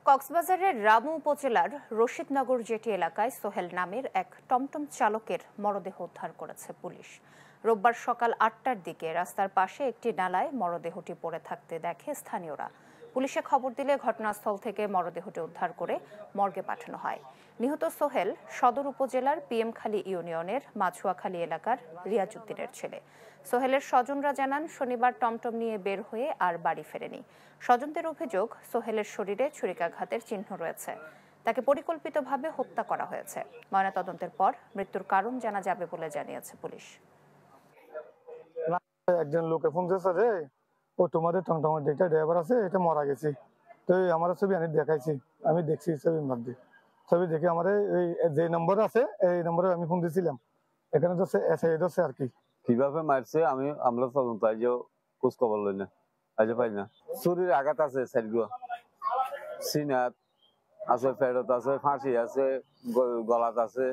কক্সবাজারের রামু উপজেলার রশিদনগর জেটি এলাকায় সোহেল নামের এক টমটম চালকের মরদেহ উদ্ধার করেছে পুলিশ। রোববার সকাল ৮টার দিকে রাস্তার পাশে একটি নালায় মরদেহটি পড়ে থাকতে দেখে স্থানীয়রা। পুলিশে খবর দিলে ঘটনাস্থল থেকে মরদেহটি উদ্ধার করে মর্গে পাঠানো হয়। নিহত সোহেল সদর উপজেলার পিএমখালী ইউনিয়নের মাছুয়াখালী এলাকার রিয়াজউদ্দিনের ছেলে। সোহেলের স্বজনরা জানান, শনিবার টমটম নিয়ে বের হয়ে আর বাড়ি ফেরেনি। স্বজনদের অভিযোগ, সোহেলের শরীরে ছুরিকাঘাতের চিহ্ন রয়েছে। তাকে পরিকল্পিতভাবে হত্যা করা হয়েছে। ময়নাতদন্তের পর মৃত্যুর কারণ জানা যাবে বলে জানিয়েছে পুলিশ। একজন লোকে ফোন দিয়েছে যে ও তোমাদের টমটমের যেটা ড্রাইভার আছে এটা মারা গেছে। তো আমার ছবি আমি দেখাইছি, আমি দেখছি ছবির মধ্যে। ছবি দেখে আমার এই যে নম্বর আছে এই নম্বরে আমি ফোন দিয়েছিলাম। এখানে তো এসআই আছে আর কি। কিভাবে মারছে আমরা তদন্ত আজও খোঁজ খবর লই না, আজও পাই না। শরীরে আঘাত আছে, সাইডগুলো সিনাত আছে, ফেরত আছে, ফাঁসি আছে, গলাত আছে।